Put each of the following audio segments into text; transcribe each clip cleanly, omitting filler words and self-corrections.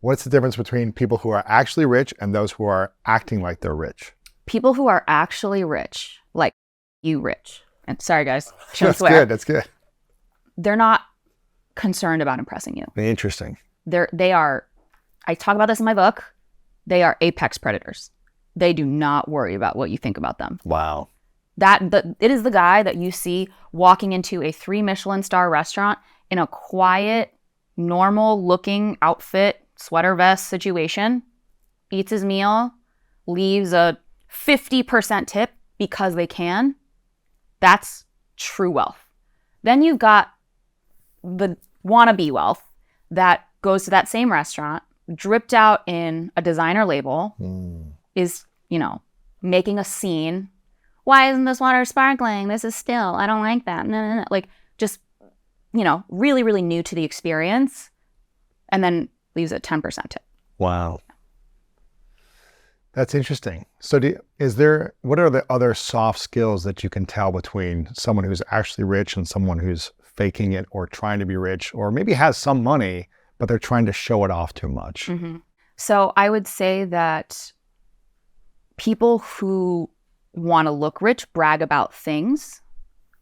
What's the difference between people who are actually rich and those who are acting like they're rich? People who are actually rich, like you rich, and sorry guys, shouldn't That's swear. good. That's good. They're not concerned about impressing you. Interesting. They are, I talk about this in my book, they are apex predators. They do not worry about what you think about them. Wow. It is the guy that you see walking into a 3 Michelin star restaurant in a quiet, normal looking outfit, sweater vest situation, eats his meal, leaves a 50% tip because they can. That's true wealth. Then you've got the wannabe wealth that goes to that same restaurant, dripped out in a designer label, is, making a scene. Why isn't this water sparkling? This is still. I don't like that. No. Like, just, really, really new to the experience, and then leaves a 10% tip. Wow. That's interesting. So what are the other soft skills that you can tell between someone who's actually rich and someone who's faking it or trying to be rich, or maybe has some money, but they're trying to show it off too much? Mm-hmm. So I would say that people who want to look rich brag about things.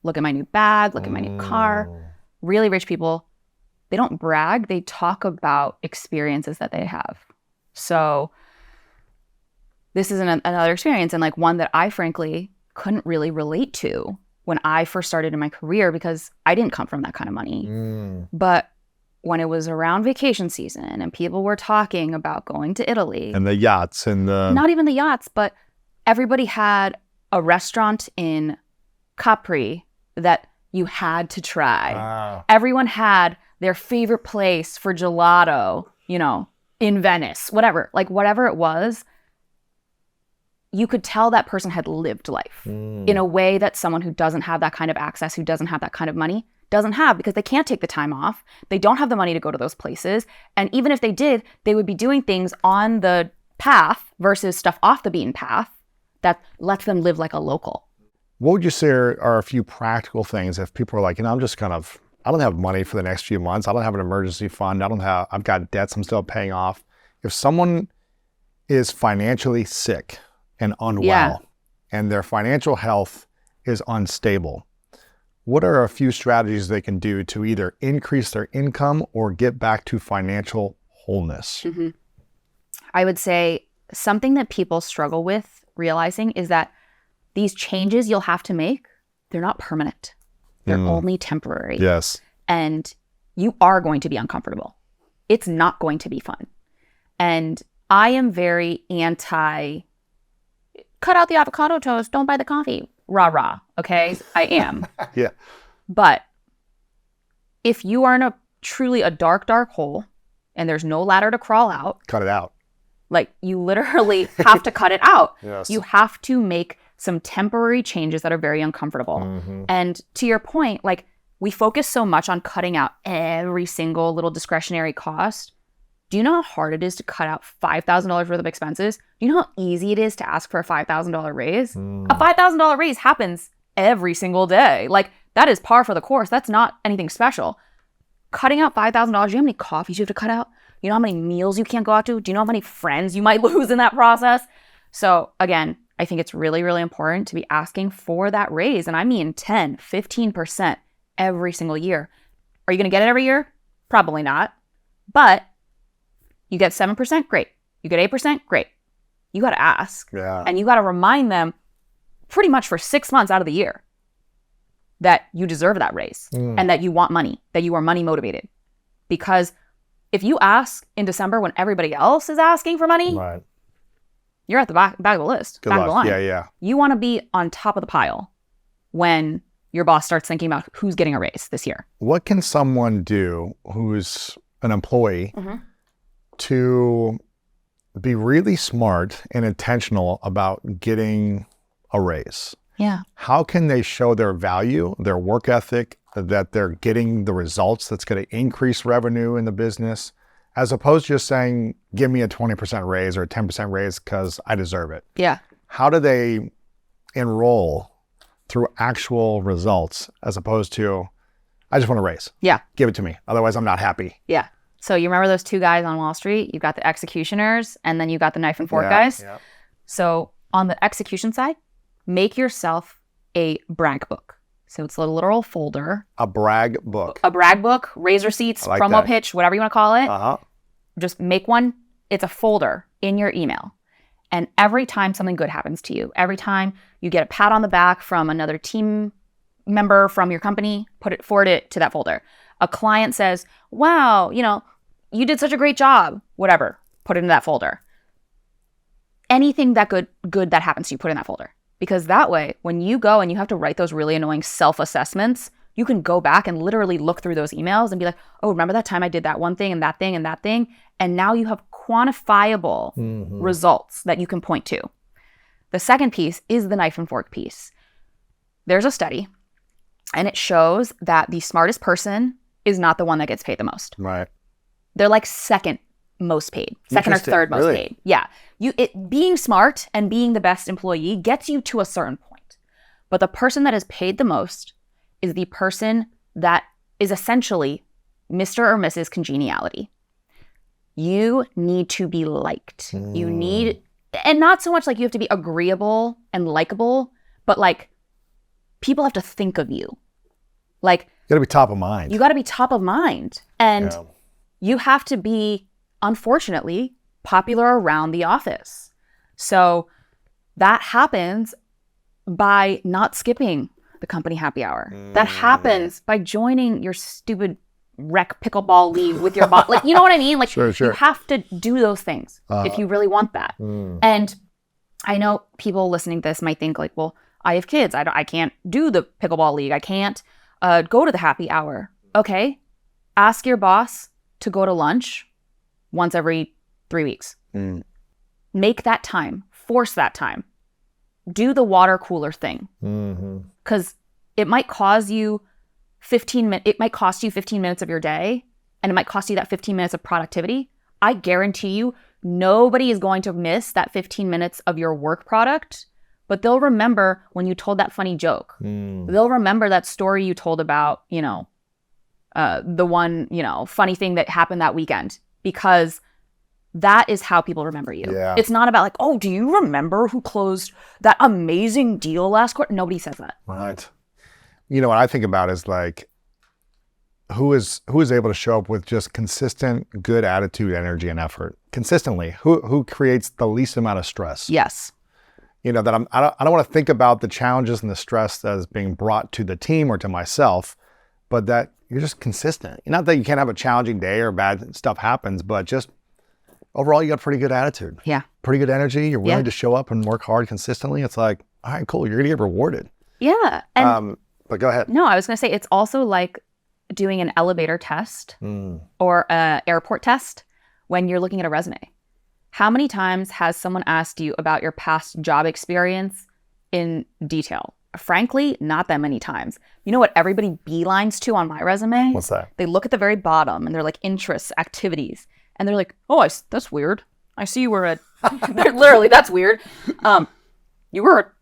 Look at my new bag, look at my new car. Really rich people, they don't brag, they talk about experiences that they have. So this is another experience, and like one that I frankly couldn't really relate to when I first started in my career, because I didn't come from that kind of money. But when it was around vacation season and people were talking about going to Italy. And the yachts and the... Not even the yachts, but everybody had a restaurant in Capri that you had to try. Wow. Everyone had their favorite place for gelato, in Venice, whatever it was. You could tell that person had lived life in a way that someone who doesn't have that kind of access, who doesn't have that kind of money, doesn't have, because they can't take the time off. They don't have the money to go to those places. And even if they did, they would be doing things on the path versus stuff off the beaten path that lets them live like a local. What would you say are a few practical things if people are like, I don't have money for the next few months. I don't have an emergency fund. I've got debts I'm still paying off. If someone is financially sick and unwell and their financial health is unstable, what are a few strategies they can do to either increase their income or get back to financial wholeness? Mm-hmm. I would say something that people struggle with realizing is that these changes you'll have to make, they're not permanent. They're only temporary. Yes. And you are going to be uncomfortable. It's not going to be fun. And I am very anti, cut out the avocado toast, don't buy the coffee, rah, okay? I am. Yeah. But if you are in truly a dark, dark hole and there's no ladder to crawl out. Cut it out. Like, you literally have to cut it out. Yes. You have to make some temporary changes that are very uncomfortable. Mm-hmm. And to your point, like, we focus so much on cutting out every single little discretionary cost. Do you know how hard it is to cut out $5,000 worth of expenses? Do you know how easy it is to ask for a $5,000 raise? A $5,000 raise happens every single day. Like, that is par for the course. That's not anything special. Cutting out $5,000, do you know how many coffees you have to cut out? You know how many meals you can't go out to? Do you know how many friends you might lose in that process? So again, I think it's really, really important to be asking for that raise. And I mean 10, 15% every single year. Are you going to get it every year? Probably not. But you get 7%, great. You get 8%, great. You got to ask. Yeah. And you got to remind them pretty much for 6 months out of the year that you deserve that raise and that you want money, that you are money motivated. Because if you ask in December when everybody else is asking for money, right, you're at the back of the list, Good back luck. of the line. Yeah. You want to be on top of the pile when your boss starts thinking about who's getting a raise this year. What can someone do who's an employee to be really smart and intentional about getting a raise? Yeah. How can they show their value, their work ethic, that they're getting the results that's going to increase revenue in the business, as opposed to just saying, give me a 20% raise or a 10% raise because I deserve it? Yeah. How do they enroll through actual results as opposed to, I just want a raise. Yeah. Give it to me. Otherwise, I'm not happy. Yeah. So you remember those two guys on Wall Street? You've got the executioners and then you've got the knife and fork guys. Yeah. So on the execution side, make yourself a brag book. So it's a literal folder. A brag book. A brag book, raise receipts, like promo that. pitch, whatever you want to call it. Uh-huh. Just make one. It's a folder in your email. And every time something good happens to you, every time you get a pat on the back from another team member from your company, forward it to that folder. A client says, wow, you did such a great job, whatever, put it in that folder. Anything that good that happens to you, put in that folder. Because that way, when you go and you have to write those really annoying self-assessments, you can go back and literally look through those emails and be like, oh, remember that time I did that one thing and that thing and that thing? And now you have quantifiable results that you can point to. The second piece is the knife and fork piece. There's a study, and it shows that the smartest person is not the one that gets paid the most. Right. They're like second most paid, second or third most really? paid. Yeah. Being smart and being the best employee gets you to a certain point. But the person that is paid the most is the person that is essentially Mr. or Mrs. Congeniality. You need to be liked. You need, and not so much like you have to be agreeable and likable, but like people have to think of you. Like, You got to be top of mind. you got to be top of mind. And you have to be, unfortunately, popular around the office. So that happens by not skipping the company happy hour. That happens by joining your stupid rec pickleball league with your boss. Like, you know what I mean? Like, Sure. you have to do those things if you really want that. And I know people listening to this might think like, well, I have kids. I can't do the pickleball league. I can't go to the happy hour. Okay. Ask your boss to go to lunch once every 3 weeks. Make that time. Force that time. Do the water cooler thing. Because it might cause you 15 minutes. It might cost you 15 minutes of your day, and it might cost you that 15 minutes of productivity. I guarantee you, nobody is going to miss that 15 minutes of your work product, but they'll remember when you told that funny joke. They'll remember that story you told about, the one, funny thing that happened that weekend, because that is how people remember you. Yeah. It's not about like, oh, do you remember who closed that amazing deal last quarter? Nobody says that. Right. What I think about is like, who is able to show up with just consistent, good attitude, energy, and effort consistently? Who creates the least amount of stress? Yes. That I don't want to think about the challenges and the stress that is being brought to the team or to myself, but that you're just consistent. Not that you can't have a challenging day or bad stuff happens, but just overall, you got pretty good attitude. Yeah. Pretty good energy. You're willing to show up and work hard consistently. It's like, all right, cool. You're gonna get rewarded. Yeah. And But go ahead. no, I was going to say it's also like doing an elevator test or an airport test when you're looking at a resume. How many times has someone asked you about your past job experience in detail? Frankly, not that many times. You know what everybody beelines to on my resume? What's that? They look at the very bottom and they're like interests, activities. And they're like, oh, that's weird. I see you were a, literally, that's weird. You were a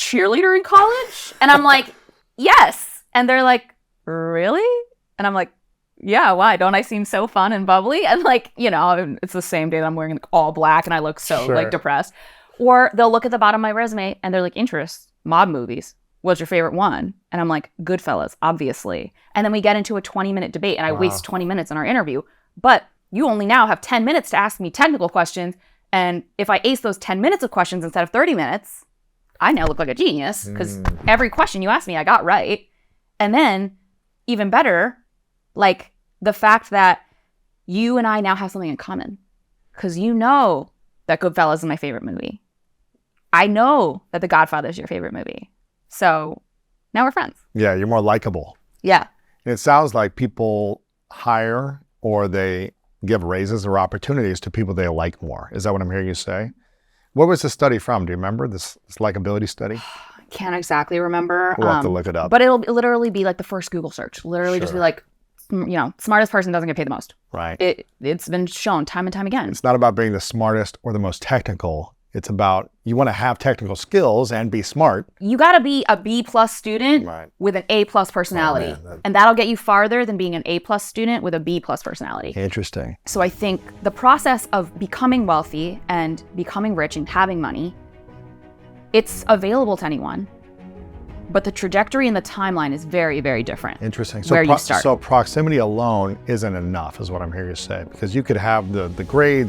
cheerleader in college? And I'm like, yes. And they're like, really? And I'm like, yeah, why? Don't I seem so fun and bubbly? And like, it's the same day that I'm wearing like all black and I look so like depressed. Or they'll look at the bottom of my resume and they're like, interests, mob movies. What's your favorite one? And I'm like, Goodfellas, obviously. And then we get into a 20-minute debate and I waste 20 minutes in our interview. But you only now have 10 minutes to ask me technical questions. And if I ace those 10 minutes of questions instead of 30 minutes, I now look like a genius because every question you asked me, I got right. And then even better, like the fact that you and I now have something in common because you know that Goodfellas is my favorite movie. I know that The Godfather is your favorite movie. So now we're friends. Yeah, you're more likable. Yeah. And it sounds like people hire or they give raises or opportunities to people they like more. Is that what I'm hearing you say? What was the study from? Do you remember this likability study? Can't exactly remember. We'll have to look it up. But it'll literally be like the first Google search. Literally just be like, smartest person doesn't get paid the most. Right. It's been shown time and time again. It's not about being the smartest or the most technical. It's about, you want to have technical skills and be smart. You got to be a B+ student Right. with an A+ personality. Oh, man, and that'll get you farther than being an A+ student with a B+ personality. Interesting. So I think the process of becoming wealthy and becoming rich and having money, it's available to anyone. But the trajectory and the timeline is very, very different. Interesting. Where you start. So proximity alone isn't enough, is what I'm hearing you say, because you could have the grades